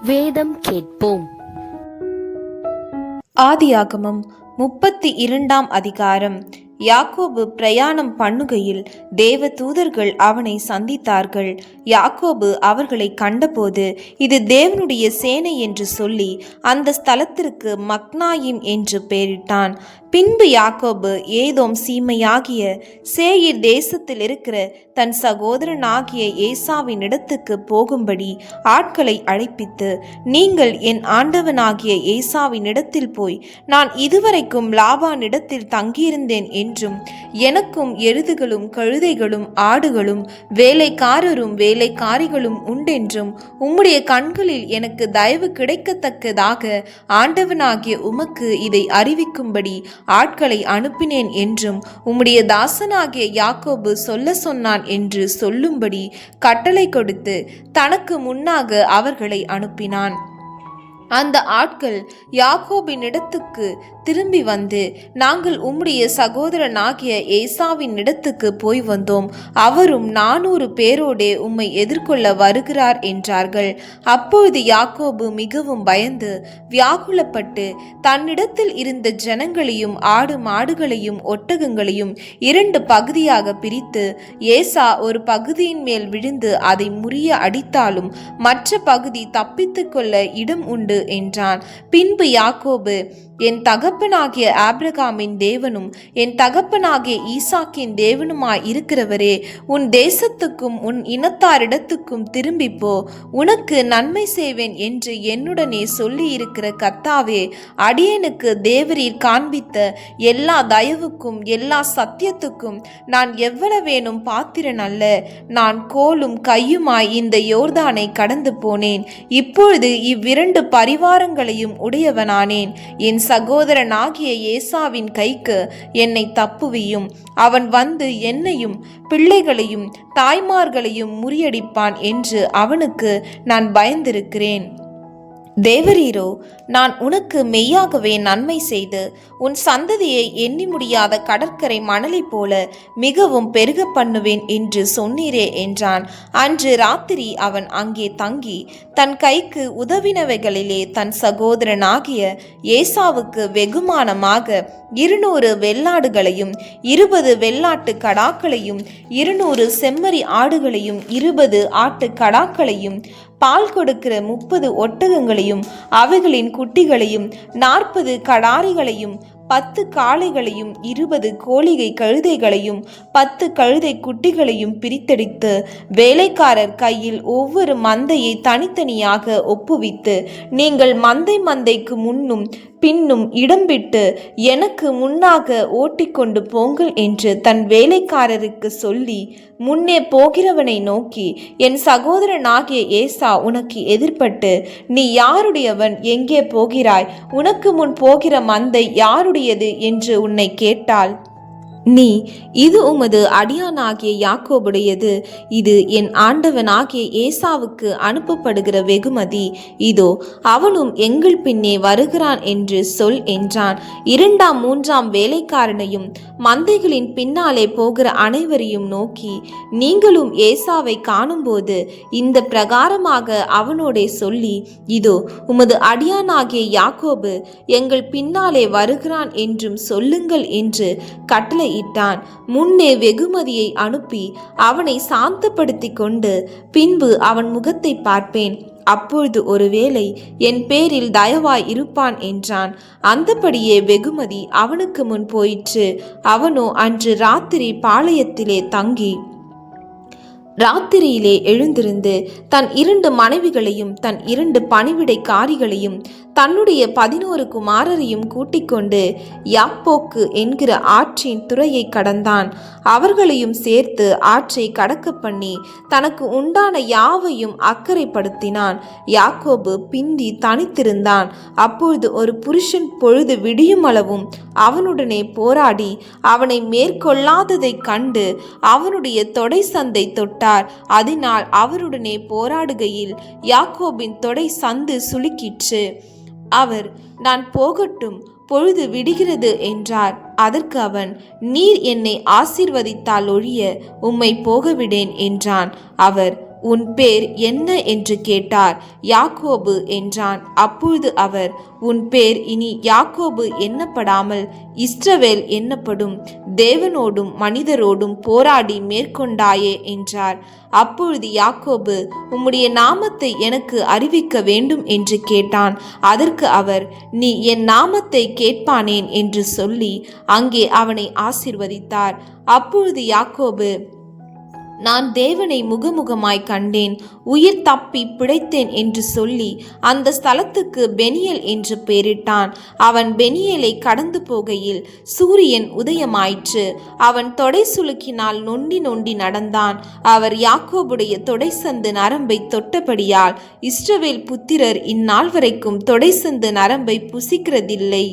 வேதம் கேட்போம். ஆதியாகமம் 32ஆம் அதிகாரம். யாக்கோபு பிரயாணம் பண்ணுகையில் தேவ தூதர்கள் அவனை சந்தித்தார்கள். யாக்கோபு அவர்களை கண்டபோது இது தேவனுடைய சேனை என்று சொல்லி அந்த ஸ்தலத்திற்கு மக்னாயிம் என்று பெயரிட்டான். பின்பு யாக்கோபு ஏதோம் சீமையாகிய சேயீர் தேசத்தில் இருக்கிற தன் சகோதரனாகிய ஏசாவின் இடத்துக்கு போகும்படி ஆட்களை அழைப்பித்து, நீங்கள் என் ஆண்டவனாகிய ஏசாவின் இடத்தில் போய், நான் இதுவரைக்கும் லாபான் இடத்தில் தங்கியிருந்தேன் என்றும், எனக்கும் எருதுகளும் கழுதைகளும் ஆடுகளும் வேலைக்காரரும் வேலைக்காரிகளும் உண்டென்றும், உம்முடைய கண்களில் எனக்கு தயவு கிடைக்கத்தக்கதாக ஆண்டவனாகிய உமக்கு இதை அறிவிக்கும்படி ஆட்களை அனுப்பினேன் என்றும் உம்முடைய தாசனாகிய யாக்கோபு சொல்ல சொன்னான் என்று சொல்லும்படி கட்டளை கொடுத்து தனக்கு முன்னாக அவர்களை அனுப்பினான். அந்த ஆட்கள் யாக்கோபின் இடத்துக்கு திரும்பி வந்து, நாங்கள் உம்முடைய சகோதரனாகிய ஏசாவின் இடத்துக்கு போய் வந்தோம், அவரும் 400 பேரோடே உம்மை எதிர்கொள்ள வருகிறார் என்றார்கள். அப்பொழுது யாக்கோபு மிகவும் பயந்து வியாகுலப்பட்டு தன்னிடத்தில் இருந்த ஜனங்களையும் ஆடு மாடுகளையும் ஒட்டகங்களையும் 2 பகுதியாக பிரித்து, ஏசா ஒரு பகுதியின் மேல் விழுந்து அதை முறிய அடித்தாலும் மற்ற பகுதி தப்பித்து கொள்ள இடம் உண்டு என்றான். பின்பு யாக்கோபு, என் தகப்பனாகிய ஆபிரகாமின் தேவனும் என் தகப்பனாகிய ஈசாக்கின் தேவனுமாய் இருக்கிறவரே, உன் தேசத்துக்கும் உன் இனத்தாரிடத்துக்கும் திரும்பிப்போ, உனக்கு நன்மை செய்வேன் என்று என்னுடனே சொல்லி இருக்கிற கர்த்தாவே, அடியேனுக்கு தேவரீர் காண்பித்த எல்லா தயவுக்கும் எல்லா சத்தியத்துக்கும் நான் எவ்வளவேனும் பாத்திரன் அல்ல. நான் கோலும் கையுமாய் இந்த யோர்தானை கடந்து போனேன். இப்பொழுது இவ்விரண்டு பரிவாரங்களையும் உடையவனானேன். என் சகோதரனாகிய ஏசாவின் கைக்கு என்னை தப்புவியும். அவன் வந்து என்னையும் பிள்ளைகளையும் தாய்மார்களையும் முறியடிப்பான் என்று அவனுக்கு நான் பயந்திருக்கிறேன். தேவரீரோ, நான் உனக்கு மெய்யாகவே நன்மை செய்து உன் சந்ததியை எண்ணி முடியாத கடற்கரை மணலை போல மிகவும் பெருக பண்ணுவேன் என்று சொன்னீரே என்றான். அன்று ராத்திரி அவன் அங்கே தங்கி தன் கைக்கு உதவினவைகளிலே தன் சகோதரனாகிய ஏசாவுக்கு வெகுமானமாக 200 வெள்ளாடுகளையும் 20 வெள்ளாட்டு கடாக்களையும் 200 செம்மறி ஆடுகளையும் 20 ஆட்டு கடாக்களையும் பால் கொடுக்கிற 30 ஒட்டகங்களையும் அவைகளின் குட்டிகளையும் 40 கடாரிகளையும் 10 காளைகளையும் 20 கோழிகை கழுதைகளையும் 10 கழுதை குட்டிகளையும் பிரித்தெடுத்து வேலைக்காரர் கையில் ஒவ்வொரு மந்தையை தனித்தனியாக ஒப்புவித்து, நீங்கள் மந்தைக்கு முன்னும் பின்னும் இடம் விட்டு எனக்கு முன்னாக ஓட்டிக்கொண்டு போங்கள் என்று தன் வேலைக்காரருக்கு சொல்லி, முன்னே போகிறவனை நோக்கி, என் சகோதரனாகிய ஏசா உனக்கு எதிர்பட்டு, நீ யாருடையவன், எங்கே போகிறாய், உனக்கு முன் போகிற மந்தை யாருடையது என்று உன்னை கேட்டால், நீ, இது உமது அடியானாகிய யாக்கோபுடையது, இது என் ஆண்டவனாகிய ஏசாவுக்கு அனுப்பப்படுகிற வெகுமதி, இதோ அவனும் எங்கள் பின்னே வருகிறான் என்று சொல் என்றான். 2ஆம் 3ஆம் வேலைக்காரனையும் மந்தைகளின் பின்னாலே போகிற அனைவரையும் நோக்கி, நீங்களும் ஏசாவை காணும்போது இந்த பிரகாரமாக அவனோடே சொல்லி, இதோ உமது அடியானாகிய யாக்கோபு எங்கள் பின்னாலே வருகிறான் என்றும் சொல்லுங்கள் என்று கட்டளை இட்டான். முன்னே வெகுமதியை அனுப்பி அவனை சாந்தப்படுத்தி கொண்டு பின்பு அவன் முகத்தை பார்ப்பேன், அப்பொழுது ஒருவேளை என் பேரில் தயவாய் இருப்பான் என்றான். அந்தபடியே வெகுமதி அவனுக்கு முன் போயிற்று. அவனோ அன்று ராத்திரி பாளையத்திலே தங்கி ராத்திரியிலே எழுந்திருந்து தன் 2 மனைவிகளையும் தன் 2 பணிவிடைக்காரிகளையும் தன்னுடைய 11 குமாரரையும் கூட்டிக் கொண்டு யாப்போக்கு என்கிற ஆற்றின் துறையை கடந்தான். அவர்களையும் சேர்த்து ஆற்றை கடக்க பண்ணி தனக்கு உண்டான யாவையும் அக்கறைப்படுத்தினான். யாக்கோபு பிந்தி தனித்திருந்தான். அப்பொழுது ஒரு புருஷன் பொழுது விடியும் அளவும் அவனுடனே போராடி அவனை மேற்கொள்ளாததை கண்டு அவனுடைய தொடை சந்தை தொட்டார். அதனால் அவருடனே போராடுகையில் யாக்கோபின் தொடை சந்து சுளுக்கிற்று. அவர், நான் போகட்டும், பொழுது விடுகிறது என்றார். அதற்கு அவன், நீர் என்னை ஆசீர்வதித்தால் ஒழிய உம்மை போகவிடேன் என்றான். அவர், உன் பேர் என்ன என்று கேட்டார். யாக்கோபு என்றான். அப்பொழுது அவர், உன் பேர் இனி யாக்கோபு எண்ணப்படாமல் இஸ்ரவேல் எண்ணப்படும், தேவனோடும் மனிதரோடும் போராடி மேற்கொண்டாயே என்றார். அப்பொழுது யாக்கோபு, உம்முடைய நாமத்தை எனக்கு அறிவிக்க வேண்டும் என்று கேட்டான். அதற்கு அவர், நீ என் நாமத்தை கேட்பானேன் என்று சொல்லி அங்கே அவனை ஆசீர்வதித்தார். அப்பொழுது யாக்கோபு, நான் தேவனை முகமுகமாய் கண்டேன், உயிர் தப்பி பிழைத்தேன் என்று சொல்லி அந்த ஸ்தலத்துக்கு பெனியேல் என்று பெயரிட்டான். அவன் பெனியேலை கடந்து போகையில் சூரியன் உதயமாயிற்று. அவன் தொடை சுளுக்கினால் நொண்டி நொண்டி நடந்தான். அவர் யாக்கோபுடைய தொடைசந்து நரம்பை தொட்டபடியால் இஸ்ரவேல் புத்திரர் இந்நாள் வரைக்கும் தொடைசந்து நரம்பை புசிக்கிறதில்லை.